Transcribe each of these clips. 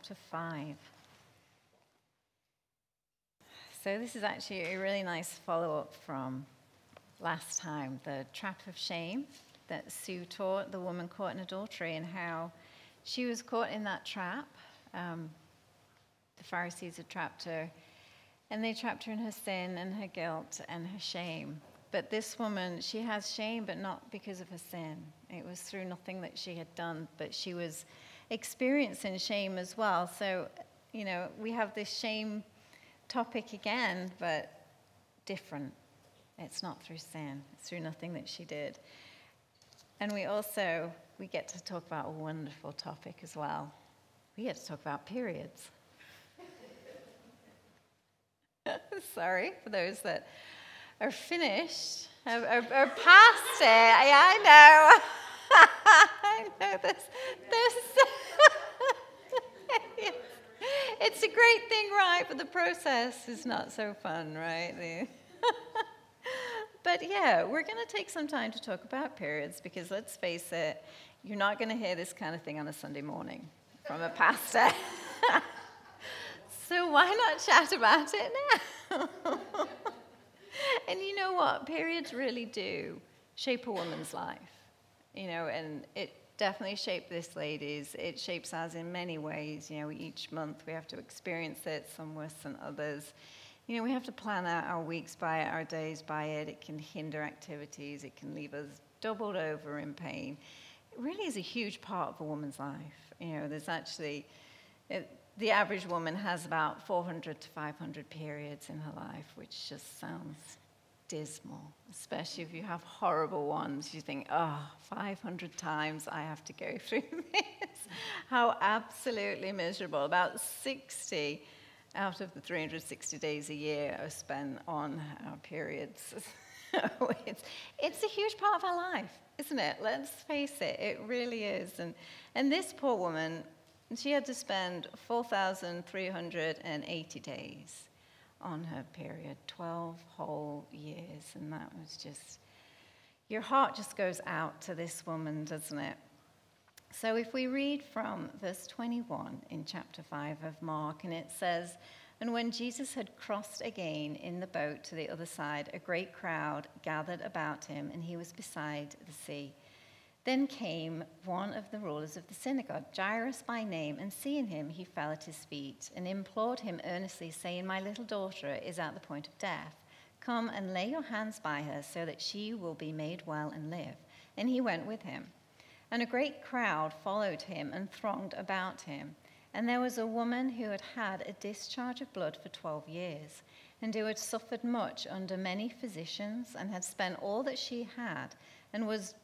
chapter 5. So this is actually a really nice follow-up from last time, the trap of shame that Sue taught the woman caught in adultery, and how she was caught in that trap. The Pharisees had trapped her, and they trapped her in her sin and her guilt and her shame. But this woman, she has shame, but not because of her sin. It was through nothing that she had done, but she was experiencing shame as well. So, we have this shame topic again, but different. It's not through sin. It's through nothing that she did. And we get to talk about a wonderful topic as well. We get to talk about periods. Sorry for those that are finished, are past it. I know. I know this. It's a great thing, right? But the process is not so fun, right? But yeah, we're going to take some time to talk about periods, because let's face it, you're not going to hear this kind of thing on a Sunday morning from a pastor. So why not chat about it now? And you know what? Periods really do shape a woman's life. And it definitely shaped this lady's. It shapes ours in many ways. Each month we have to experience it, some worse than others. We have to plan out our weeks by it, our days by it. It can hinder activities. It can leave us doubled over in pain. It really is a huge part of a woman's life. There's actually... The average woman has about 400 to 500 periods in her life, which just sounds dismal, especially if you have horrible ones. You think, 500 times I have to go through this. How absolutely miserable. About 60 out of the 360 days a year are spent on our periods. It's a huge part of our life, isn't it? Let's face it, it really is. And this poor woman... she had to spend 4,380 days on her period, 12 whole years. And that was just, your heart just goes out to this woman, doesn't it? So if we read from verse 21 in chapter 5 of Mark, and it says, "And when Jesus had crossed again in the boat to the other side, a great crowd gathered about him, and he was beside the sea. Then came one of the rulers of the synagogue, Jairus by name, and seeing him, he fell at his feet and implored him earnestly, saying, 'My little daughter is at the point of death. Come and lay your hands by her, so that she will be made well and live.' And he went with him. And a great crowd followed him and thronged about him. And there was a woman who had had a discharge of blood for 12 years, and who had suffered much under many physicians, and had spent all that she had, and was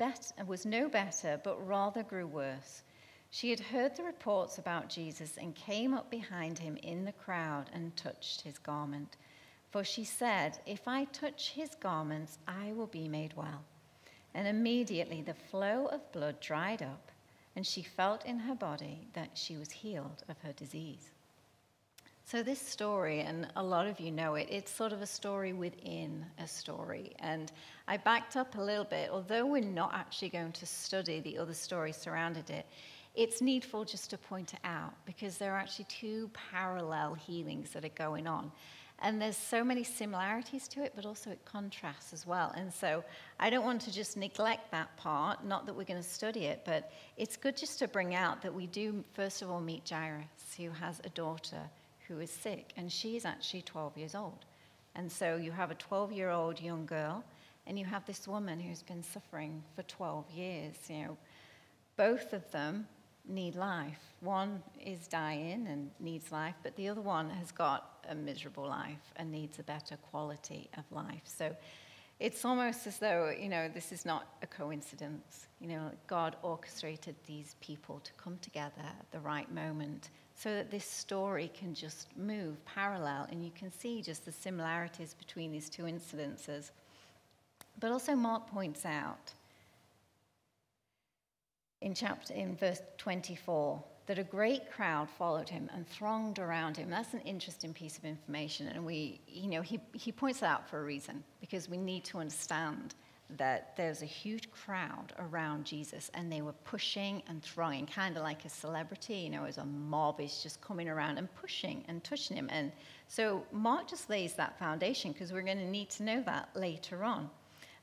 no better, but rather grew worse. She had heard the reports about Jesus, and came up behind him in the crowd and touched his garment. For she said, 'If I touch his garments, I will be made well.' And immediately the flow of blood dried up, and she felt in her body that she was healed of her disease." So this story, and a lot of you know it, it's sort of a story within a story. And I backed up a little bit. Although we're not actually going to study the other stories surrounding it, it's needful just to point it out, because there are actually two parallel healings that are going on. And there's so many similarities to it, but also it contrasts as well. And so I don't want to just neglect that part, not that we're going to study it, but it's good just to bring out that we do, first of all, meet Jairus, who has a daughter who is sick, and she's actually 12 years old. And so you have a 12-year-old young girl, and you have this woman who's been suffering for 12 years. Both of them need life. One is dying and needs life, but the other one has got a miserable life and needs a better quality of life. So it's almost as though, this is not a coincidence. God orchestrated these people to come together at the right moment, so that this story can just move parallel, and you can see just the similarities between these two incidences. But also Mark points out in verse 24 that a great crowd followed him and thronged around him. That's an interesting piece of information, and he points it out for a reason, because we need to understand that there's a huge crowd around Jesus, and they were pushing and thronging, kind of like a celebrity, as a mob is just coming around and pushing and touching him. And so Mark just lays that foundation, because we're going to need to know that later on.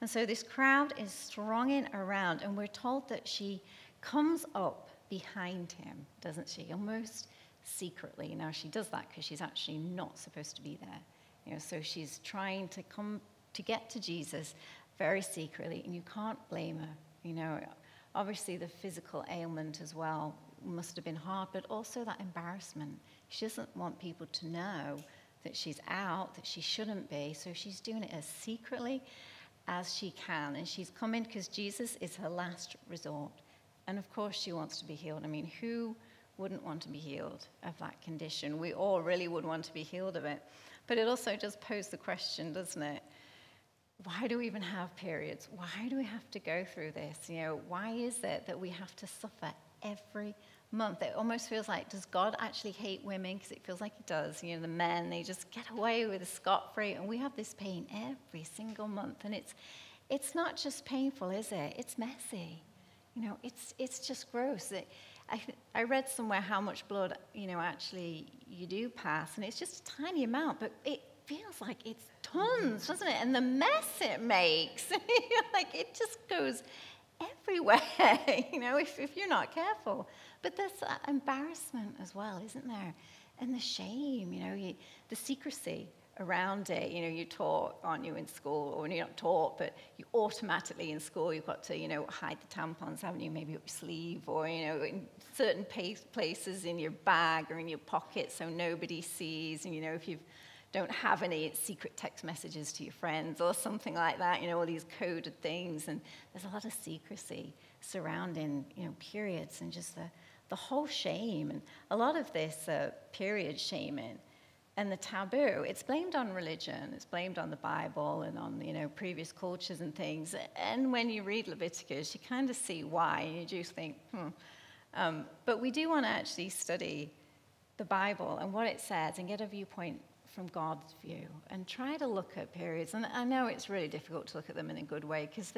And so this crowd is thronging around, and we're told that she comes up behind him, doesn't she? Almost secretly. Now, she does that because she's actually not supposed to be there. So she's trying to get to Jesus very secretly, and you can't blame her. Obviously the physical ailment as well must have been hard, but also that embarrassment. She doesn't want people to know that she's out, that she shouldn't be, so she's doing it as secretly as she can, and she's coming because Jesus is her last resort. And of course she wants to be healed. I mean, who wouldn't want to be healed of that condition? We all really would want to be healed of it. But it also does pose the question, doesn't it? Why do we even have periods? Why do we have to go through this? Why is it that we have to suffer every month? It almost feels like, does God actually hate women? Because it feels like he does. The men, they just get away with a scot-free, and we have this pain every single month. And it's not just painful, is it? It's messy. It's just gross. I read somewhere how much blood, actually you do pass, and it's just a tiny amount, but it feels like it's tons, doesn't it? And the mess it makes, like it just goes everywhere, if you're not careful. But there's that embarrassment as well, isn't there? And the shame, the secrecy around it. You're taught, aren't you, in school, or you're not taught, but you automatically in school, you've got to, hide the tampons, haven't you, maybe up your sleeve, or, in certain places in your bag or in your pocket so nobody sees, and, if you don't have any secret text messages to your friends or something like that, all these coded things, and there's a lot of secrecy surrounding, periods, and just the whole shame, and a lot of this period shaming and the taboo, it's blamed on religion, it's blamed on the Bible and on, previous cultures and things. And when you read Leviticus, you kind of see why, and you do think, But we do want to actually study the Bible and what it says and get a viewpoint from God's view and try to look at periods. And I know it's really difficult to look at them in a good way because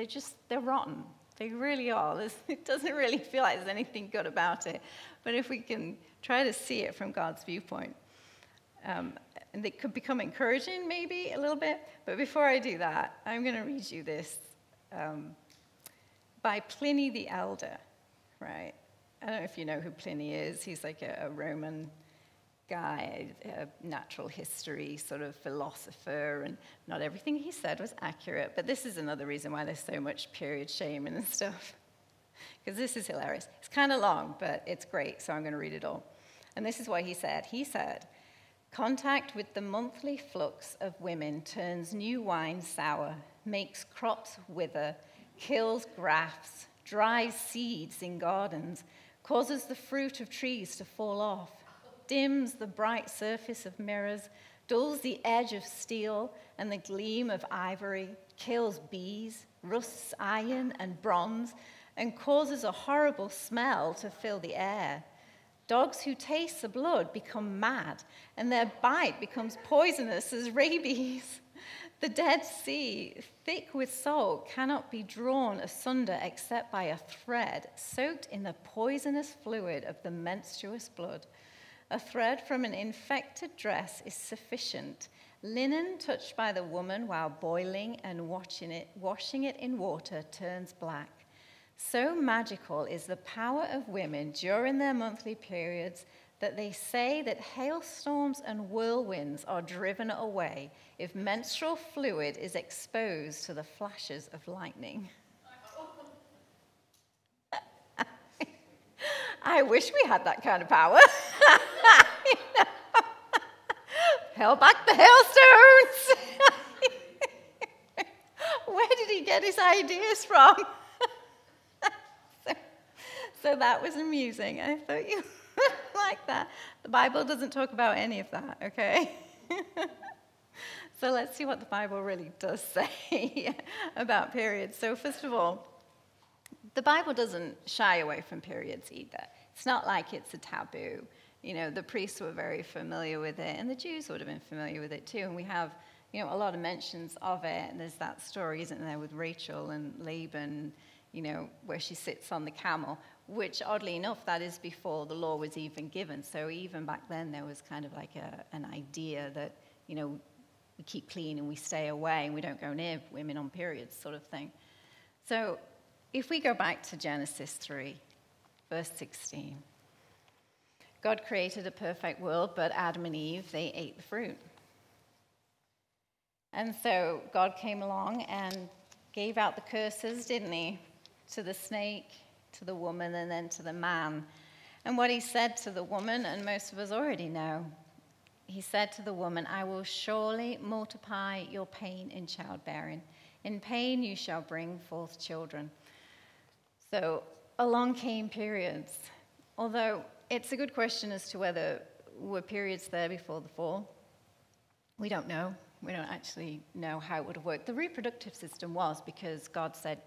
they're rotten. They really are. It doesn't really feel like there's anything good about it. But if we can try to see it from God's viewpoint, and it could become encouraging maybe a little bit. But before I do that, I'm going to read you this by Pliny the Elder, right? I don't know if you know who Pliny is. He's like a Roman guy, a natural history sort of philosopher, and not everything he said was accurate. But this is another reason why there's so much period shaming and stuff, because this is hilarious. It's kind of long, but it's great, so I'm going to read it all. And this is what he said. He said, "Contact with the monthly flux of women turns new wine sour, makes crops wither, kills grafts, dries seeds in gardens, causes the fruit of trees to fall off, dims the bright surface of mirrors, dulls the edge of steel and the gleam of ivory, kills bees, rusts iron and bronze, and causes a horrible smell to fill the air. Dogs who taste the blood become mad, and their bite becomes poisonous as rabies. The Dead Sea, thick with salt, cannot be drawn asunder except by a thread soaked in the poisonous fluid of the menstruous blood. A thread from an infected dress is sufficient. Linen touched by the woman while boiling and washing it in water turns black. So magical is the power of women during their monthly periods that they say that hailstorms and whirlwinds are driven away if menstrual fluid is exposed to the flashes of lightning." I wish we had that kind of power. Held back the hailstones. Where did he get his ideas from? So that was amusing. I thought you would like that. The Bible doesn't talk about any of that, okay? So let's see what the Bible really does say about periods. So first of all, the Bible doesn't shy away from periods either. It's not like it's a taboo. The priests were very familiar with it, and the Jews would have been familiar with it too. And we have, a lot of mentions of it. And there's that story, isn't there, with Rachel and Laban, where she sits on the camel, which oddly enough, that is before the law was even given. So even back then, there was kind of like an idea that, we keep clean and we stay away and we don't go near women on periods sort of thing. So if we go back to Genesis 3, verse 16, God created a perfect world, but Adam and Eve, they ate the fruit. And so God came along and gave out the curses, didn't he? To the snake, to the woman, and then to the man. And what he said to the woman, and most of us already know, he said to the woman, I will surely multiply your pain in childbearing. In pain you shall bring forth children. So along came periods. Although it's a good question as to whether were periods there before the fall. We don't know. We don't actually know how it would have worked. The reproductive system was, because God said,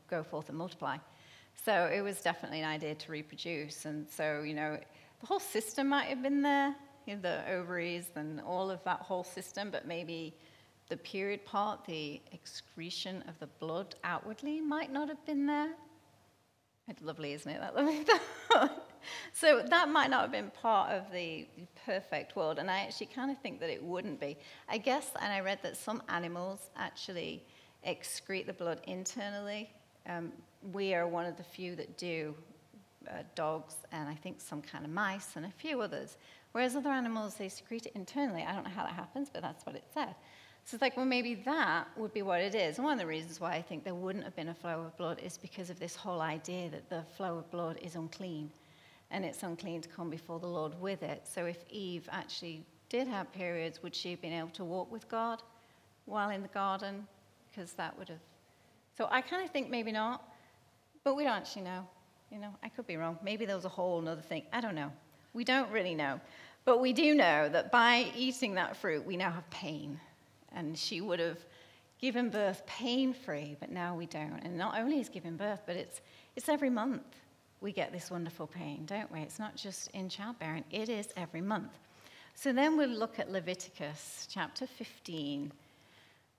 go forth and multiply. So it was definitely an idea to reproduce. And so, the whole system might have been there, the ovaries and all of that whole system, but maybe the period part, the excretion of the blood outwardly, might not have been there. It's lovely, isn't it? That lovely thought. So that might not have been part of the perfect world, and I actually kind of think that it wouldn't be. I guess, and I read that some animals actually excrete the blood internally. We are one of the few that do, dogs, and I think some kind of mice, and a few others. Whereas other animals, they secrete it internally. I don't know how that happens, but that's what it said. So it's like, well, maybe that would be what it is. And one of the reasons why I think there wouldn't have been a flow of blood is because of this whole idea that the flow of blood is unclean, and it's unclean to come before the Lord with it. So if Eve actually did have periods, would she have been able to walk with God while in the garden? Because that would have... So I kind of think maybe not, but we don't actually know. I could be wrong. Maybe there was a whole other thing. I don't know. We don't really know. But we do know that by eating that fruit, we now have pain. And she would have given birth pain-free, but now we don't. And not only is giving birth, but it's every month we get this wonderful pain, don't we? It's not just in childbearing. It is every month. So then we'll look at Leviticus chapter 15,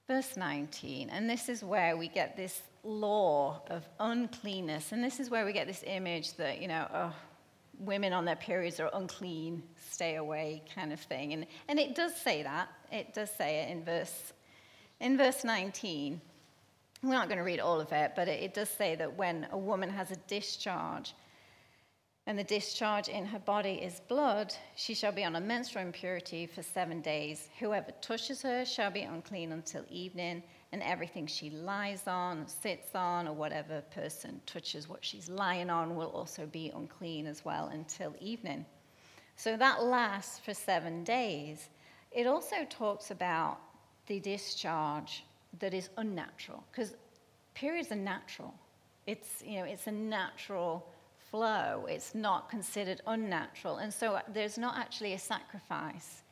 verse 19. And this is where we get this law of uncleanness. And this is where we get this image that, women on their periods are unclean, stay away kind of thing. And it does say that. It does say it in verse 19. We're not going to read all of it, but it does say that when a woman has a discharge, and the discharge in her body is blood, she shall be on a menstrual impurity for 7 days. Whoever touches her shall be unclean until evening, and everything she lies on, sits on, or whatever person touches what she's lying on will also be unclean as well until evening. So that lasts for 7 days. It also talks about the discharge that is unnatural, because periods are natural. It's a natural flow. It's not considered unnatural. And so there's not actually a sacrifice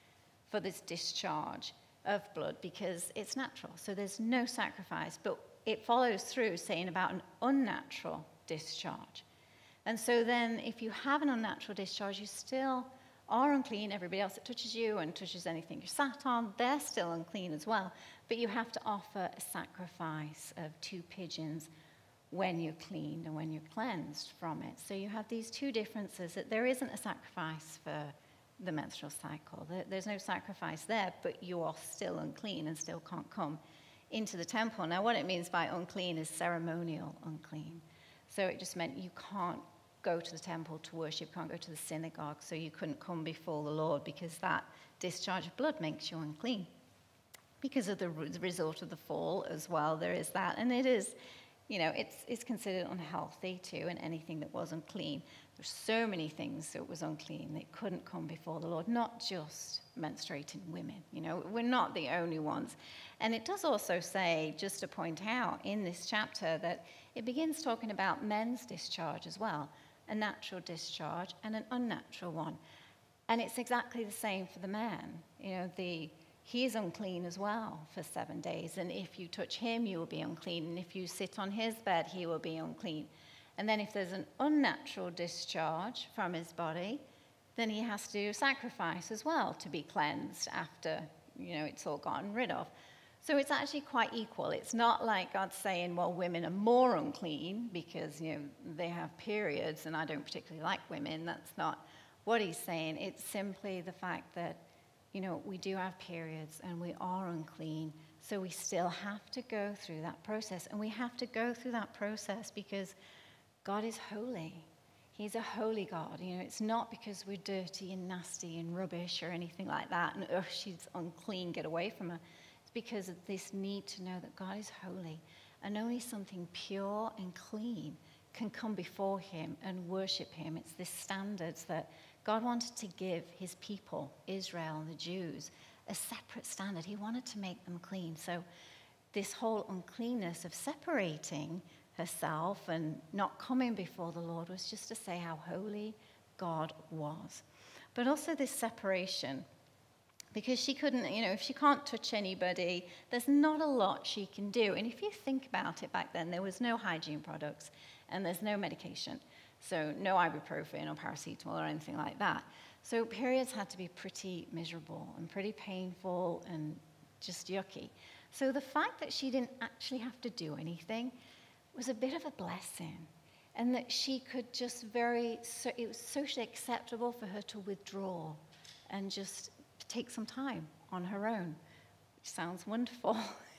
for this discharge of blood because it's natural. So there's no sacrifice. But it follows through saying about an unnatural discharge. And so then if you have an unnatural discharge, you still are unclean. Everybody else that touches you and touches anything you're sat on, they're still unclean as well. But you have to offer a sacrifice of 2 pigeons when you're cleaned and when you're cleansed from it. So you have these two differences, that there isn't a sacrifice for the menstrual cycle. There's no sacrifice there, but you are still unclean and still can't come into the temple. Now, what it means by unclean is ceremonial unclean. So it just meant you can't go to the temple to worship, can't go to the synagogue, so you couldn't come before the Lord because that discharge of blood makes you unclean. Because of the result of the fall as well, there is that. And it is, it's considered unhealthy too, and anything that was unclean. There's so many things that was unclean that couldn't come before the Lord, not just menstruating women. We're not the only ones. And it does also say, just to point out in this chapter, that it begins talking about men's discharge as well, a natural discharge and an unnatural one. And it's exactly the same for the man. He is unclean as well for 7 days. And if you touch him, you will be unclean. And if you sit on his bed, he will be unclean. And then if there's an unnatural discharge from his body, then he has to sacrifice as well to be cleansed after it's all gotten rid of. So it's actually quite equal. It's not like God's saying, well, women are more unclean because, they have periods, and I don't particularly like women. That's not what he's saying. It's simply the fact that, we do have periods and we are unclean. So we still have to go through that process. And we have to go through that process because God is holy. He's a holy God. It's not because we're dirty and nasty and rubbish or anything like that. And, she's unclean, get away from her. It's because of this need to know that God is holy. And only something pure and clean can come before him and worship him. It's this standards that God wanted to give his people, Israel and the Jews, a separate standard. He wanted to make them clean. So this whole uncleanness of separating herself and not coming before the Lord was just to say how holy God was. But also this separation, because she couldn't, if she can't touch anybody, there's not a lot she can do. And if you think about it, back then, there was no hygiene products and there's no medication. So no ibuprofen or paracetamol or anything like that. So periods had to be pretty miserable and pretty painful and just yucky. So the fact that she didn't actually have to do anything was a bit of a blessing. And that she could just it was socially acceptable for her to withdraw and just take some time on her own, which sounds wonderful.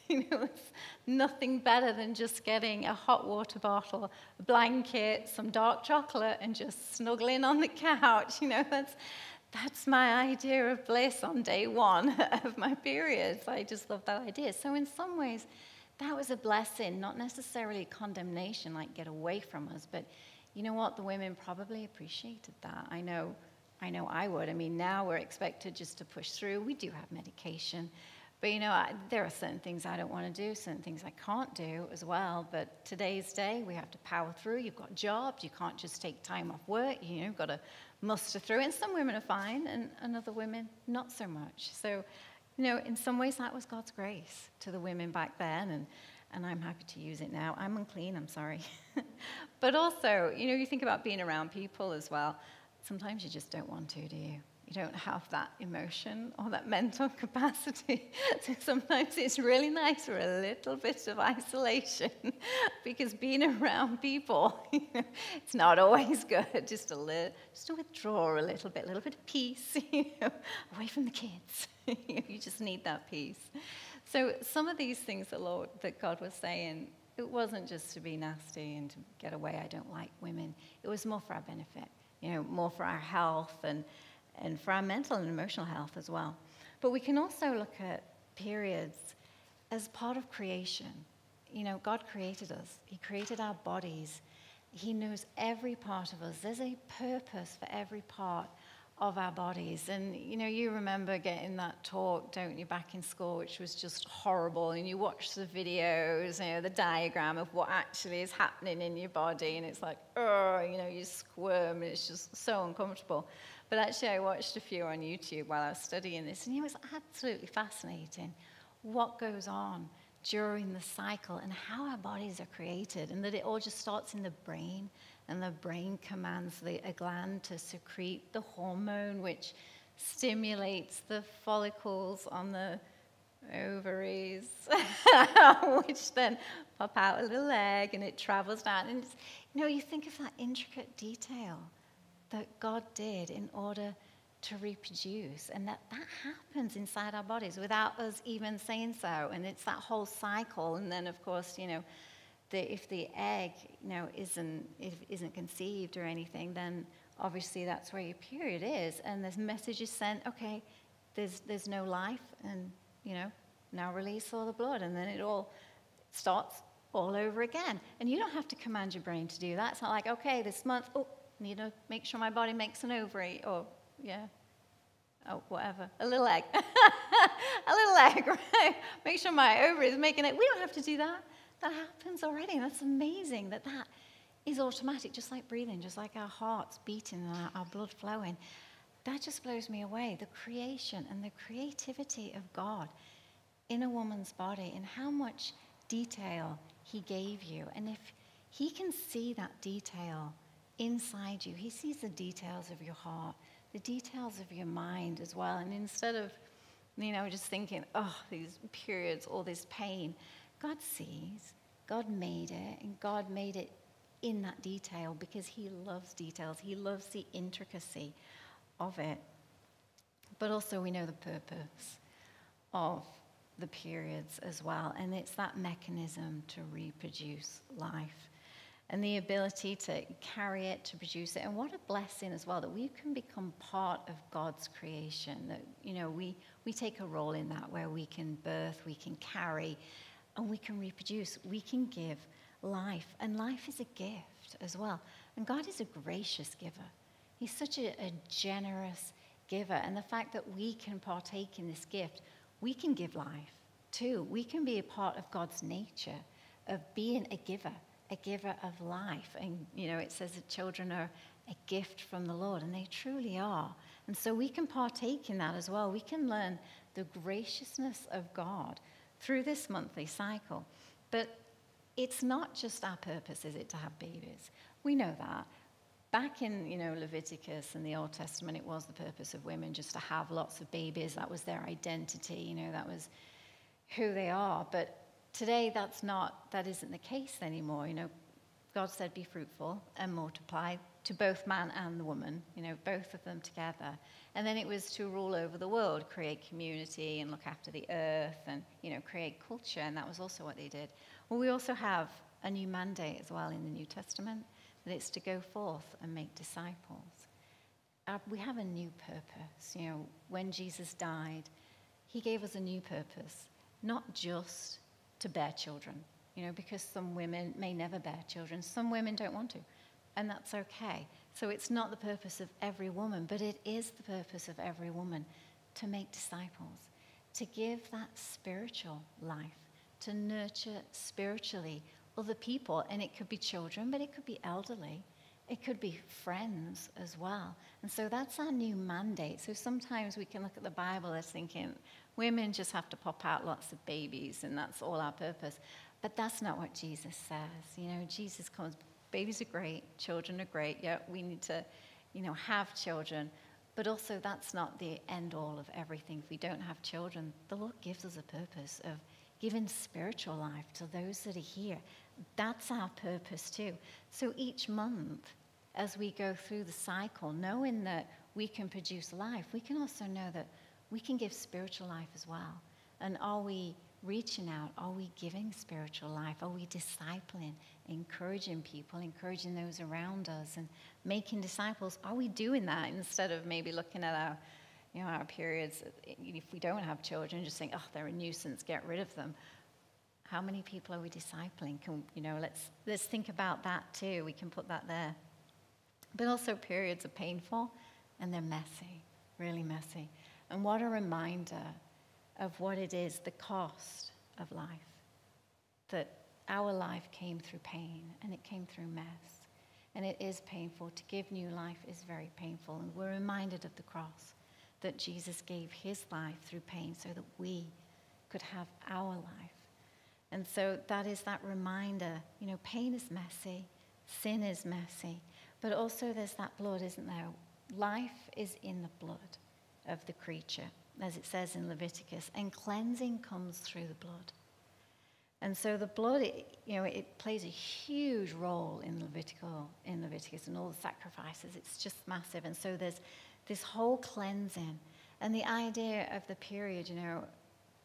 It's nothing better than just getting a hot water bottle, a blanket, some dark chocolate, and just snuggling on the couch. That's my idea of bliss on day one of my periods. I just love that idea. So in some ways, that was a blessing, not necessarily condemnation, like get away from us. But you know what? The women probably appreciated that. I know I would. Now we're expected just to push through. We do have medication. But, there are certain things I don't want to do, certain things I can't do as well. But today's day, we have to power through. You've got jobs. You can't just take time off work. You've got to muster through. And some women are fine, and other women, not so much. So, in some ways, that was God's grace to the women back then. And I'm happy to use it now. I'm unclean, I'm sorry. But also, you think about being around people as well. Sometimes you just don't want to, do you? You don't have that emotion or that mental capacity. So sometimes it's really nice for a little bit of isolation because being around people, it's not always good. Just to withdraw a little bit of peace, away from the kids. You just need that peace. So some of these things that God was saying, it wasn't just to be nasty and to get away. I don't like women. It was more for our benefit, more for our health and for our mental and emotional health as well. But we can also look at periods as part of creation. God created us. He created our bodies. He knows every part of us. There's a purpose for every part of our bodies. And, you remember getting that talk, don't you, back in school, which was just horrible. And you watch the videos, the diagram of what actually is happening in your body. And it's like, you squirm, and it's just so uncomfortable. But actually, I watched a few on YouTube while I was studying this, and it was absolutely fascinating what goes on during the cycle and how our bodies are created, and that it all just starts in the brain, and the brain commands a gland to secrete the hormone which stimulates the follicles on the ovaries, which then pop out a little egg, and it travels down. And you think of that intricate detail that God did in order to reproduce, and that happens inside our bodies without us even saying so. And it's that whole cycle. And then, of course, if the egg, isn't conceived or anything, then obviously that's where your period is, and there's messages sent. Okay, there's no life, and now release all the blood, and then it all starts all over again. And you don't have to command your brain to do that. It's not like, okay, this month, need to make sure my body makes an ovary, or whatever, a little egg, right? Make sure my ovary is making it. We don't have to do that. That happens already, and that's amazing that is automatic, just like breathing, just like our hearts beating and our blood flowing. That just blows me away, the creation and the creativity of God in a woman's body, and how much detail he gave you. And if he can see that detail inside you, he sees the details of your heart, the details of your mind as well. And instead of Just thinking, oh, these periods, all this pain. God sees. God made it, and God made it in that detail because he loves details. He loves the intricacy of it. But also we know the purpose of the periods as well, and it's that mechanism to reproduce life and the ability to carry it, to produce it. And what a blessing as well that we can become part of God's creation, that we take a role in that, where we can birth, we can carry, and we can reproduce. We can give life, and life is a gift as well. And God is a gracious giver. He's such a generous giver, and the fact that we can partake in this gift, we can give life too. We can be a part of God's nature of being a giver of life. And it says that children are a gift from the Lord, and they truly are. And so we can partake in that as well. We can learn the graciousness of God through this monthly cycle. But it's not just our purpose, is it, to have babies? We know that. Back in, Leviticus and the Old Testament, it was the purpose of women just to have lots of babies. That was their identity, that was who they are. But today, that isn't the case anymore. God said, be fruitful and multiply to both man and the woman, both of them together. And then it was to rule over the world, create community and look after the earth and, create culture. And that was also what they did. Well, we also have a new mandate as well in the New Testament, that it's to go forth and make disciples. We have a new purpose. When Jesus died, he gave us a new purpose, not just to bear children, because some women may never bear children. Some women don't want to, and that's okay. So it's not the purpose of every woman, but it is the purpose of every woman to make disciples, to give that spiritual life, to nurture spiritually other people. And it could be children, but it could be elderly. It could be friends as well. And so that's our new mandate. So sometimes we can look at the Bible as thinking women just have to pop out lots of babies and that's all our purpose. But that's not what Jesus says. Jesus comes, babies are great, children are great. Yeah, we need to, have children. But also that's not the end all of everything. If we don't have children, the Lord gives us a purpose of giving spiritual life to those that are here. That's our purpose too. So each month, as we go through the cycle, knowing that we can produce life, we can also know that we can give spiritual life as well. And are we reaching out? Are we giving spiritual life? Are we discipling, encouraging people, encouraging those around us, and making disciples? Are we doing that instead of maybe looking at our periods, if we don't have children, just saying, oh, they're a nuisance, get rid of them? How many people are we discipling? Let's think about that too. We can put that there. But also periods are painful and they're messy, really messy. And what a reminder of what it is, the cost of life. That our life came through pain and it came through mess. And it is painful. To give new life is very painful. And we're reminded of the cross, that Jesus gave his life through pain so that we could have our life. And so that is that reminder, pain is messy, sin is messy, but also there's that blood, isn't there? Life is in the blood of the creature, as it says in Leviticus, and cleansing comes through the blood. And so the blood, it plays a huge role in Leviticus and all the sacrifices. It's just massive. And so there's this whole cleansing. And the idea of the period,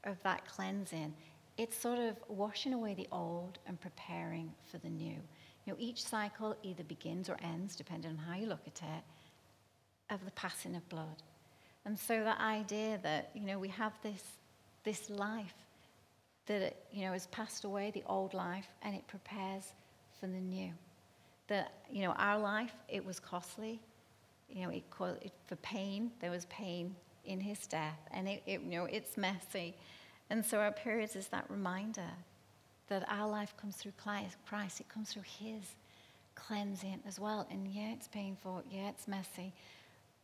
of that cleansing, it's sort of washing away the old and preparing for the new. Each cycle either begins or ends, depending on how you look at it, of the passing of blood. And so the idea that, we have this life that, has passed away, the old life, and it prepares for the new. That, our life, it was costly. For pain, there was pain in his death, and it's messy. And so our periods is that reminder that our life comes through Christ. It comes through his cleansing as well. And yeah, it's painful. Yeah, it's messy.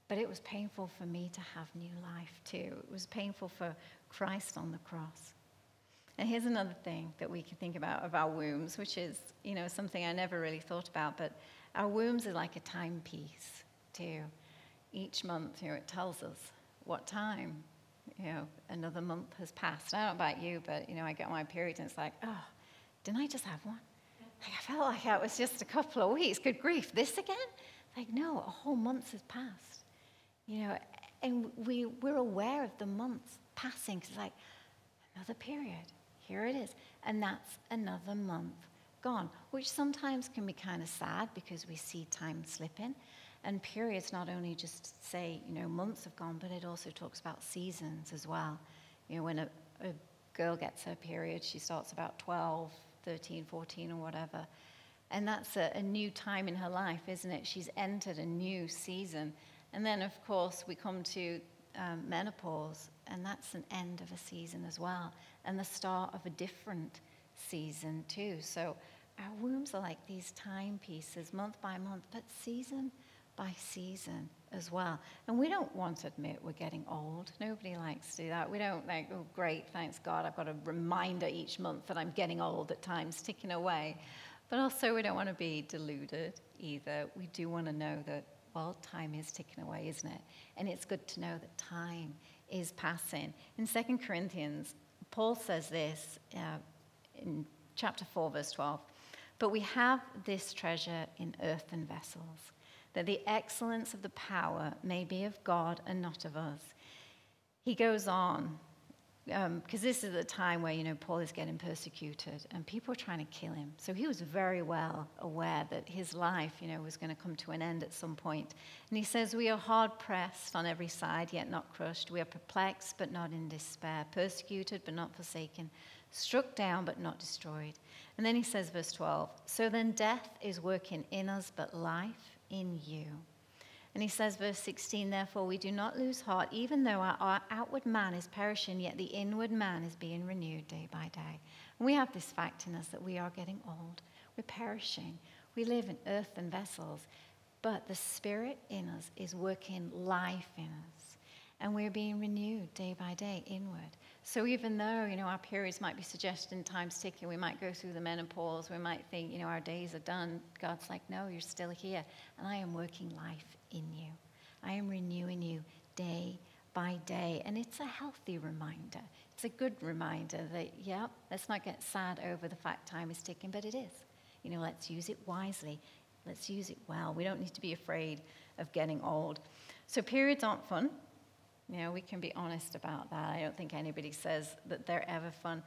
But it was painful for me to have new life too. It was painful for Christ on the cross. And here's another thing that we can think about of our wombs, which is, something I never really thought about. But our wombs are like a timepiece too. Each month, it tells us what time another month has passed. I don't know about you, but, I get my period and it's like, oh, didn't I just have one? Like, I felt like it was just a couple of weeks. Good grief, this again? Like, no, a whole month has passed. And we're aware of the months passing because it's like, another period, here it is. And that's another month gone, which sometimes can be kind of sad because we see time slipping. And periods not only just say, months have gone, but it also talks about seasons as well. When a girl gets her period, she starts about 12, 13, 14 or whatever. And that's a new time in her life, isn't it? She's entered a new season. And then, of course, we come to menopause, and that's an end of a season as well, and the start of a different season too. So our wombs are like these timepieces, month by month, but season by season as well. And we don't want to admit we're getting old. Nobody likes to do that. We don't like, oh, great, thanks God, I've got a reminder each month that I'm getting old at times, ticking away. But also we don't want to be deluded either. We do want to know that, well, time is ticking away, isn't it? And it's good to know that time is passing. In 2 Corinthians, Paul says this in chapter 4, verse 12. But we have this treasure in earthen vessels, that the excellence of the power may be of God and not of us. He goes on, because this is the time where, Paul is getting persecuted and people are trying to kill him. So he was very well aware that his life, was going to come to an end at some point. And he says, we are hard pressed on every side, yet not crushed. We are perplexed, but not in despair. Persecuted, but not forsaken. Struck down, but not destroyed. And then he says, verse 12, so then death is working in us, but life in you. And he says, verse 16, therefore we do not lose heart, even though our outward man is perishing, yet the inward man is being renewed day by day. And we have this fact in us that we are getting old. We're perishing. We live in earthen vessels. But the Spirit in us is working life in us. And we're being renewed day by day inward. So even though, our periods might be suggesting time's ticking, we might go through the menopause, we might think, our days are done. God's like, no, you're still here. And I am working life in you. I am renewing you day by day. And it's a healthy reminder. It's a good reminder that, let's not get sad over the fact time is ticking, but it is. Let's use it wisely. Let's use it well. We don't need to be afraid of getting old. So periods aren't fun. We can be honest about that. I don't think anybody says that they're ever fun.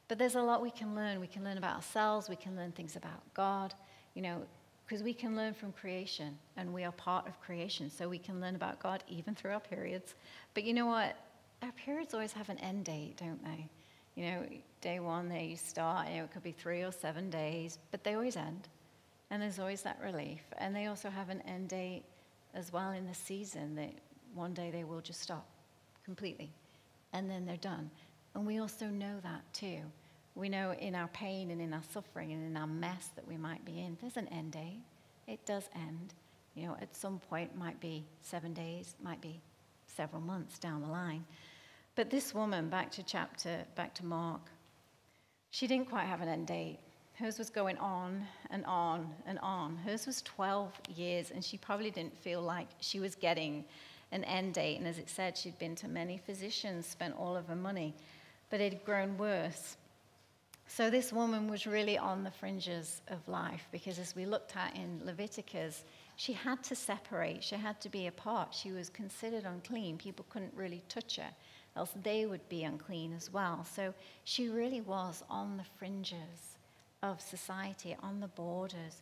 But there's a lot we can learn. We can learn about ourselves. We can learn things about God, because we can learn from creation, and we are part of creation. So we can learn about God even through our periods. But you know what? Our periods always have an end date, don't they? Day one, they start, it could be 3 or 7 days, but they always end. And there's always that relief. And they also have an end date as well in the season, that one day they will just stop completely, and then they're done. And we also know that too. We know in our pain and in our suffering and in our mess that we might be in, there's an end date. It does end. At some point, might be 7 days, might be several months down the line. But this woman, back to Mark, she didn't quite have an end date. Hers was going on and on and on. Hers was 12 years, and she probably didn't feel like she was getting an end date. And as it said, she'd been to many physicians, spent all of her money, but it had grown worse. So this woman was really on the fringes of life, because as we looked at in Leviticus, she had to separate. She had to be apart. She was considered unclean. People couldn't really touch her, else they would be unclean as well. So she really was on the fringes of society, on the borders.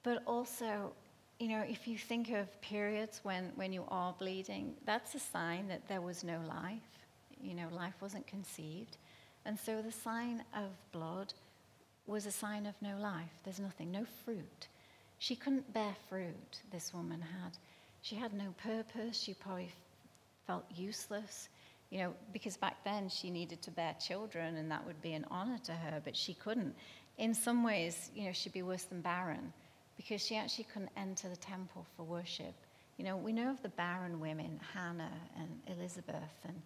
But also, if you think of periods when you are bleeding, that's a sign that there was no life. Life wasn't conceived. And so the sign of blood was a sign of no life. There's nothing, no fruit. She couldn't bear fruit, this woman had. She had no purpose. She probably felt useless, because back then she needed to bear children, and that would be an honor to her, but she couldn't. In some ways, she'd be worse than barren, because she actually couldn't enter the temple for worship. We know of the barren women, Hannah and Elizabeth, and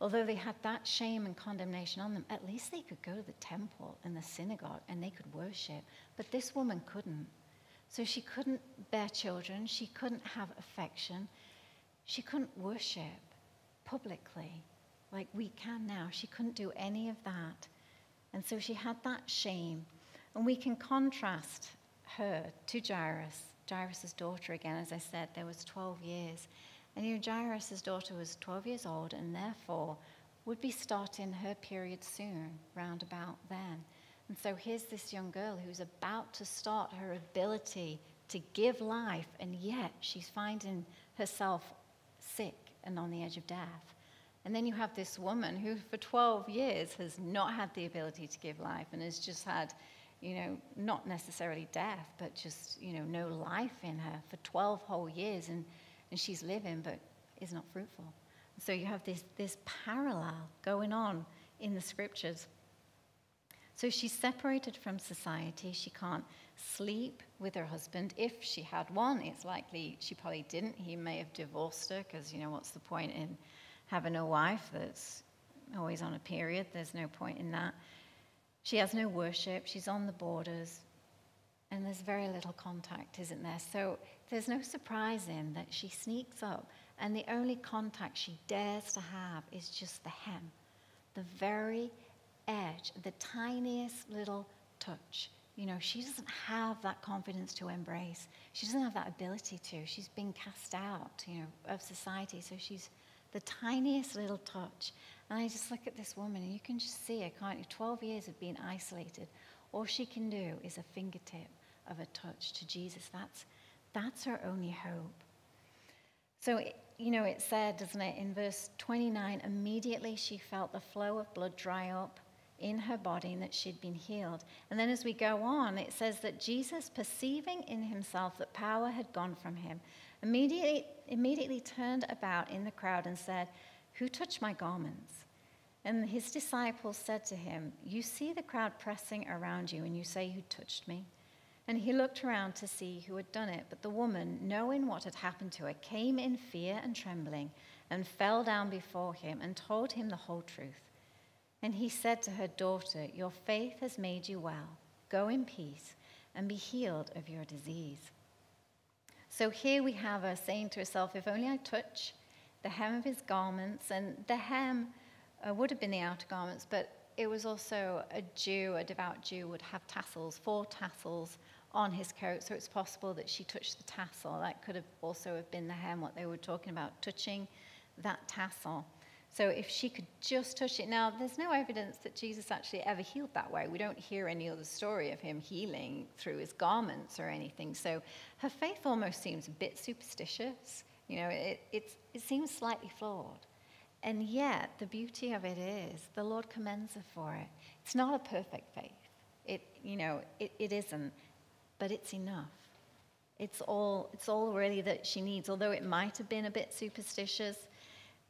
although they had that shame and condemnation on them, at least they could go to the temple and the synagogue and they could worship. But this woman couldn't. So she couldn't bear children. She couldn't have affection. She couldn't worship publicly. like we can now. She couldn't do any of that. And so she had that shame. And we can contrast her to Jairus' daughter again. As I said, there was 12 years. And Jairus' daughter was 12 years old and therefore would be starting her period soon, round about then. And so here's this young girl who's about to start her ability to give life, and yet she's finding herself sick and on the edge of death. And then you have this woman who for 12 years has not had the ability to give life and has just had, not necessarily death, but just, no life in her for 12 whole years. And she's living, but is not fruitful. So you have this parallel going on in the scriptures. So she's separated from society. She can't sleep with her husband. If she had one, it's likely she probably didn't. He may have divorced her because, what's the point in having a wife that's always on a period? There's no point in that. She has no worship. She's on the borders. And there's very little contact, isn't there? So there's no surprise in that she sneaks up, and the only contact she dares to have is just the hem, the very edge, the tiniest little touch. She doesn't have that confidence to embrace. She doesn't have that ability to. She's been cast out, of society. So she's the tiniest little touch. And I just look at this woman, and you can just see her, can't you? 12 years of being isolated. All she can do is a fingertip of a touch to Jesus. That's her only hope. So, it said, doesn't it, in verse 29, immediately she felt the flow of blood dry up in her body and that she'd been healed. And then as we go on, it says that Jesus, perceiving in himself that power had gone from him, immediately turned about in the crowd and said, "Who touched my garments?" And his disciples said to him, "You see the crowd pressing around you, and you say, 'Who touched me?'" And he looked around to see who had done it. But the woman, knowing what had happened to her, came in fear and trembling and fell down before him and told him the whole truth. And he said to her, "Daughter, your faith has made you well. Go in peace and be healed of your disease." So here we have her saying to herself, if only I touch the hem of his garments. And the hem would have been the outer garments, but it was also a devout Jew would have tassels, 4 tassels on his coat. So it's possible that she touched the tassel. That could have also have been the hem, what they were talking about, touching that tassel. So if she could just touch it. Now, there's no evidence that Jesus actually ever healed that way. We don't hear any other story of him healing through his garments or anything. So her faith almost seems a bit superstitious. It seems slightly flawed. And yet, the beauty of it is the Lord commends her for it. It's not a perfect faith. It isn't, but it's enough. It's all really that she needs. Although it might have been a bit superstitious,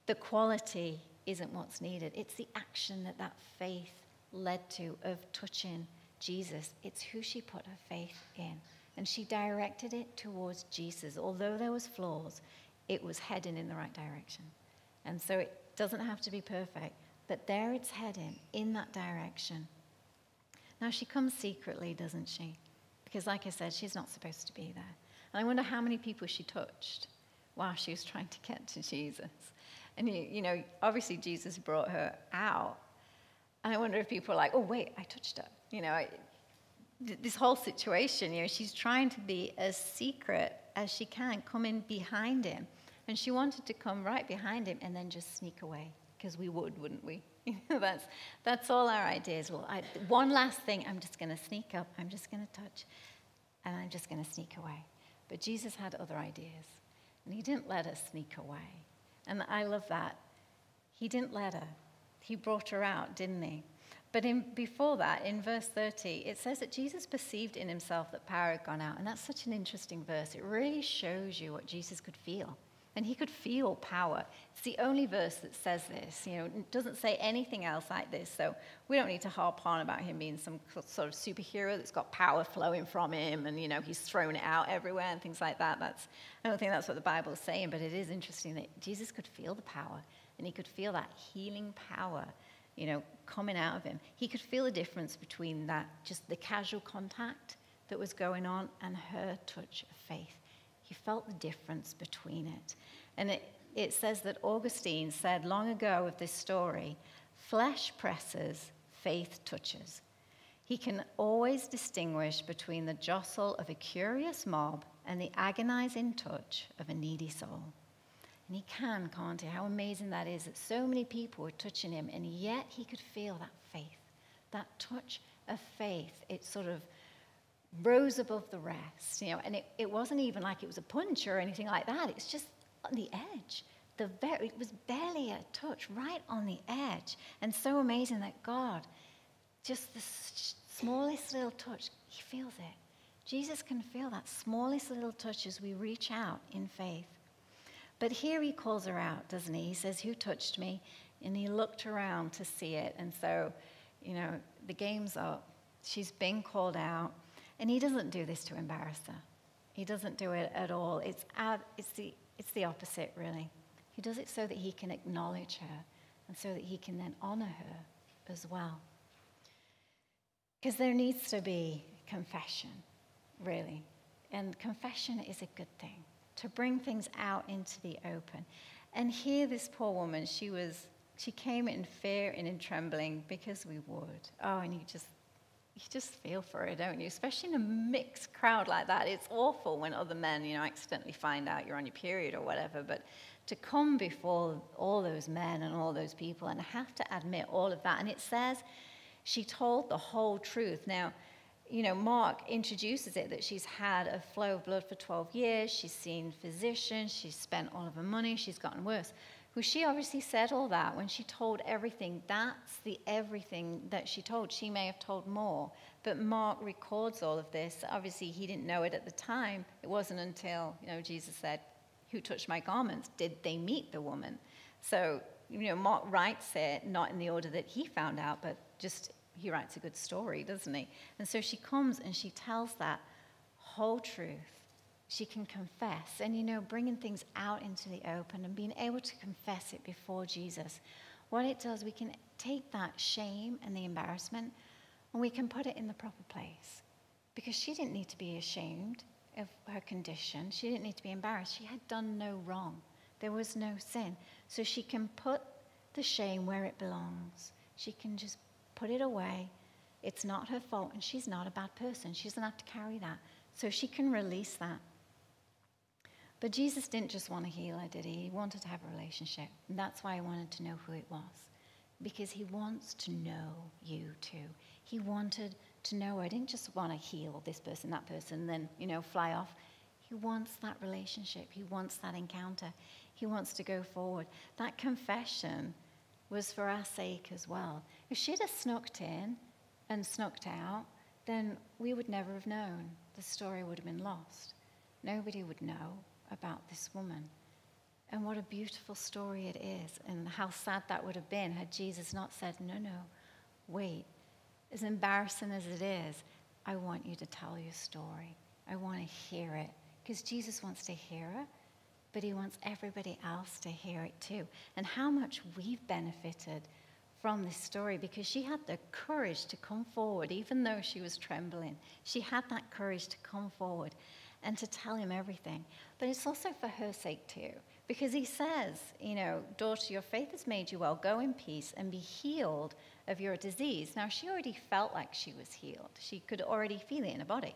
the quality isn't what's needed. It's the action that faith led to of touching Jesus. It's who she put her faith in. And she directed it towards Jesus. Although there was flaws, it was heading in the right direction. And so it doesn't have to be perfect, but there it's heading in that direction. Now she comes secretly, doesn't she? Because like I said, she's not supposed to be there. And I wonder how many people she touched while she was trying to get to Jesus. And obviously Jesus brought her out. And I wonder if people are like, "Oh wait, I touched her." This whole situation, she's trying to be as secret as she can, coming behind him. And she wanted to come right behind him and then just sneak away, because we would, wouldn't we? That's all our ideas. Well, one last thing, I'm just going to sneak up, I'm just going to touch, and I'm just going to sneak away. But Jesus had other ideas, and he didn't let her sneak away. And I love that. He didn't let her. He brought her out, didn't he? But before that, in verse 30, it says that Jesus perceived in himself that power had gone out. And that's such an interesting verse. It really shows you what Jesus could feel. And he could feel power. It's the only verse that says this. It doesn't say anything else like this. So we don't need to harp on about him being some sort of superhero that's got power flowing from him and, he's thrown it out everywhere and things like that. I don't think that's what the Bible is saying, but it is interesting that Jesus could feel the power, and he could feel that healing power, coming out of him. He could feel the difference between that, just the casual contact that was going on, and her touch of faith. He felt the difference between it. And it says that Augustine said long ago of this story, flesh presses, faith touches. He can always distinguish between the jostle of a curious mob and the agonizing touch of a needy soul. And he can't he? How amazing that is, that so many people were touching him, and yet he could feel that faith, that touch of faith. It sort of rose above the rest, and it wasn't even like it was a punch or anything like that. It's just on the edge. It was barely a touch, right on the edge. And so amazing that God, just the smallest little touch, he feels it. Jesus can feel that smallest little touch as we reach out in faith. But here he calls her out, doesn't he? He says, "Who touched me?" And he looked around to see it. And so, the game's up. She's been called out. And he doesn't do this to embarrass her. He doesn't do it at all. It's the opposite, really. He does it so that he can acknowledge her and so that he can then honor her as well. Because there needs to be confession, really. And confession is a good thing, to bring things out into the open. And here this poor woman, she came in fear and in trembling, because we would. Oh, and you just feel for her, don't you? Especially in a mixed crowd like that. It's awful when other men, accidentally find out you're on your period or whatever. But to come before all those men and all those people and have to admit all of that. And it says she told the whole truth. Now, Mark introduces it that she's had a flow of blood for 12 years. She's seen physicians. She's spent all of her money. She's gotten worse. Well, she obviously said all that when she told everything. That's the everything that she told. She may have told more, but Mark records all of this. Obviously, he didn't know it at the time. It wasn't until, Jesus said, "Who touched my garments?" did they meet the woman. So, Mark writes it not in the order that he found out, but just he writes a good story, doesn't he? And so she comes and she tells that whole truth. She can confess, and bringing things out into the open and being able to confess it before Jesus. What it does, we can take that shame and the embarrassment and we can put it in the proper place, because she didn't need to be ashamed of her condition. She didn't need to be embarrassed. She had done no wrong. There was no sin. So she can put the shame where it belongs. She can just put it away. It's not her fault, and she's not a bad person. She doesn't have to carry that. So she can release that. But Jesus didn't just want to heal her, did he? He wanted to have a relationship. And that's why he wanted to know who it was. Because he wants to know you too. He wanted to know her. He didn't just want to heal this person, that person, and then, fly off. He wants that relationship. He wants that encounter. He wants to go forward. That confession was for our sake as well. If she'd have snuck in and snuck out, then we would never have known. The story would have been lost. Nobody would know about this woman. And what a beautiful story it is, and how sad that would have been had Jesus not said, no, wait, as embarrassing as it is, I want you to tell your story. I want to hear it, because Jesus wants to hear it, but he wants everybody else to hear it too. And how much we've benefited from this story, because she had the courage to come forward, even though she was trembling. She had that courage to come forward and to tell him everything. But it's also for her sake too, because he says, daughter, your faith has made you well. Go in peace and be healed of your disease. Now, she already felt like she was healed. She could already feel it in her body.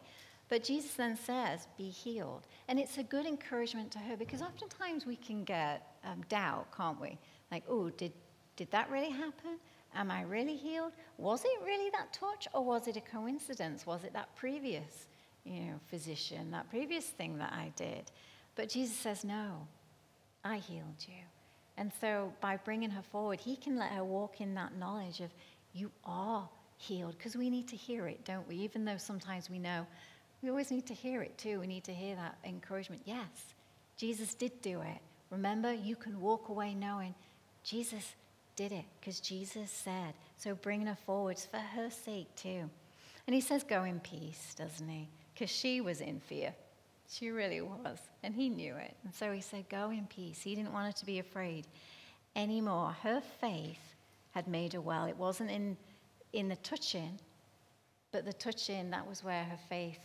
But Jesus then says, be healed. And it's a good encouragement to her, because oftentimes we can get doubt, can't we? Like, oh, did that really happen? Am I really healed? Was it really that touch, or was it a coincidence? Was it that previous physician, that previous thing that I did? But Jesus says, no, I healed you. And so by bringing her forward, he can let her walk in that knowledge of you are healed, because we need to hear it, don't we? Even though sometimes we know, we always need to hear it too. We need to hear that encouragement. Yes, Jesus did do it. Remember, you can walk away knowing Jesus did it, because Jesus said. So bringing her forward is for her sake too. And he says, go in peace, doesn't he? Because she was in fear. She really was. And he knew it. And so he said, go in peace. He didn't want her to be afraid anymore. Her faith had made her well. It wasn't in the touching, but the touching, that was where her faith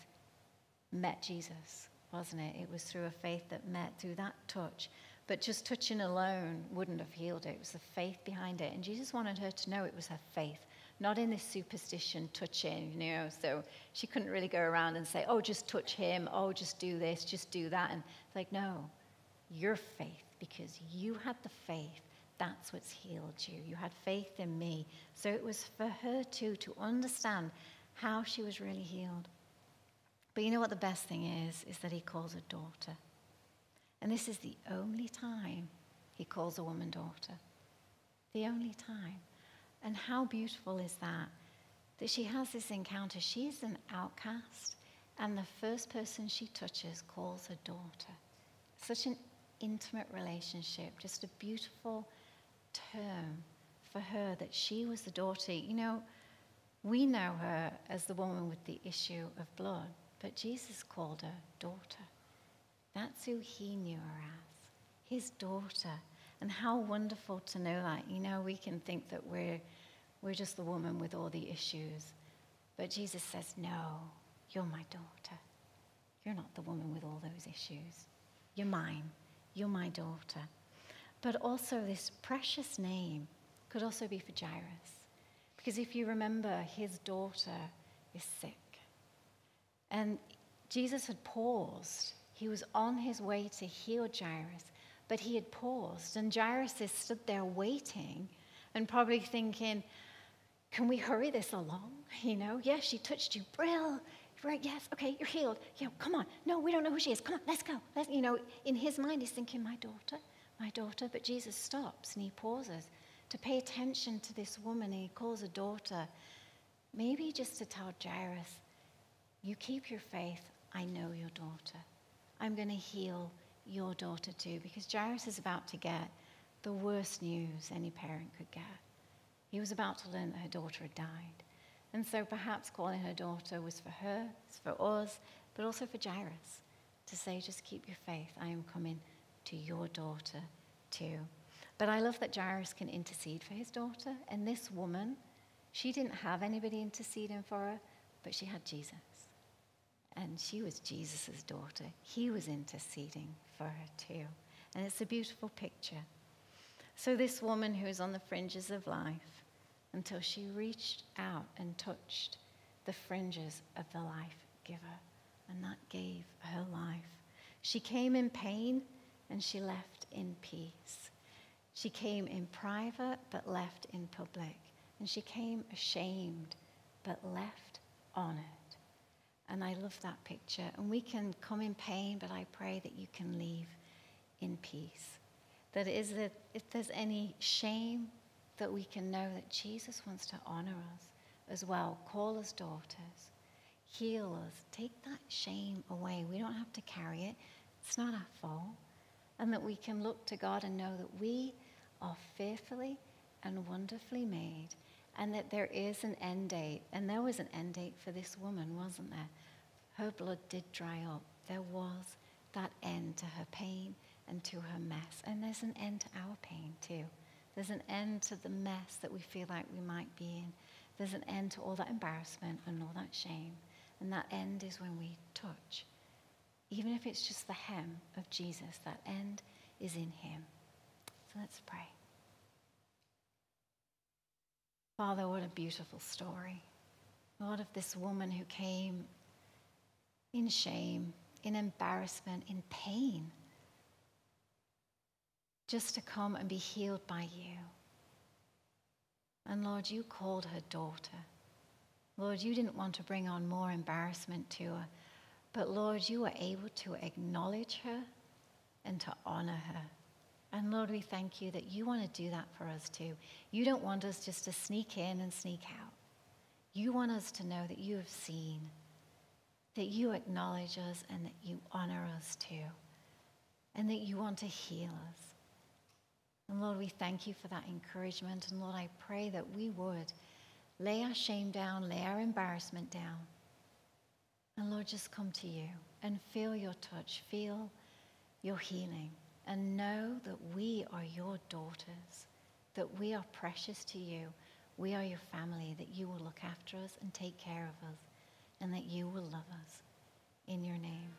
met Jesus, wasn't it? It was through a faith that met, through that touch. But just touching alone wouldn't have healed it. It was the faith behind it. And Jesus wanted her to know it was her faith, not in this superstition touching, so she couldn't really go around and say, oh, just touch him, oh, just do this, just do that. And it's like, no, your faith, because you had the faith, that's what's healed you. You had faith in me. So it was for her too to understand how she was really healed. But you know what the best thing is that he calls her daughter. And this is the only time he calls a woman daughter. The only time. And how beautiful is that? That she has this encounter. She's an outcast, and the first person she touches calls her daughter. Such an intimate relationship, just a beautiful term for her that she was the daughter. We know her as the woman with the issue of blood, but Jesus called her daughter. That's who he knew her as, his daughter. And how wonderful to know that. We can think that we're just the woman with all the issues. But Jesus says, no, you're my daughter. You're not the woman with all those issues. You're mine. You're my daughter. But also this precious name could also be for Jairus. Because if you remember, his daughter is sick. And Jesus had paused. He was on his way to heal Jairus. But he had paused, and Jairus is stood there waiting and probably thinking, can we hurry this along? Yes, she touched you. Brill. Right, yes, okay, you're healed. Come on. No, we don't know who she is. Come on, let's go. In his mind, he's thinking, my daughter. But Jesus stops and he pauses to pay attention to this woman, and he calls her daughter. Maybe just to tell Jairus, you keep your faith. I know your daughter. I'm going to heal your daughter too, because Jairus is about to get the worst news any parent could get. He was about to learn that her daughter had died. And so perhaps calling her daughter was for her, it's for us, but also for Jairus to say, just keep your faith. I am coming to your daughter too. But I love that Jairus can intercede for his daughter. And this woman, she didn't have anybody interceding for her, but she had Jesus. And she was Jesus' daughter. He was interceding for her too. And it's a beautiful picture. So this woman who is on the fringes of life, until she reached out and touched the fringes of the life giver, and that gave her life. She came in pain, and she left in peace. She came in private, but left in public. And she came ashamed, but left honored. And I love that picture. And we can come in pain, but I pray that you can leave in peace. That if there's any shame, that we can know that Jesus wants to honor us as well. Call us daughters. Heal us. Take that shame away. We don't have to carry it. It's not our fault. And that we can look to God and know that we are fearfully and wonderfully made, and that there is an end date. And there was an end date for this woman, wasn't there? Her blood did dry up. There was that end to her pain and to her mess. And there's an end to our pain too. There's an end to the mess that we feel like we might be in. There's an end to all that embarrassment and all that shame. And that end is when we touch. Even if it's just the hem of Jesus, that end is in him. So let's pray. Father, what a beautiful story. Lord, of this woman who came in shame, in embarrassment, in pain, just to come and be healed by you. And Lord, you called her daughter. Lord, you didn't want to bring on more embarrassment to her, but Lord, you were able to acknowledge her and to honor her. And Lord, we thank you that you want to do that for us too. You don't want us just to sneak in and sneak out. You want us to know that you have seen, that you acknowledge us, and that you honor us too, and that you want to heal us. And Lord, we thank you for that encouragement. And Lord, I pray that we would lay our shame down, lay our embarrassment down. And Lord, just come to you and feel your touch, feel your healing, and know that we are your daughters, that we are precious to you. We are your family, that you will look after us and take care of us, and that you will love us. In your name.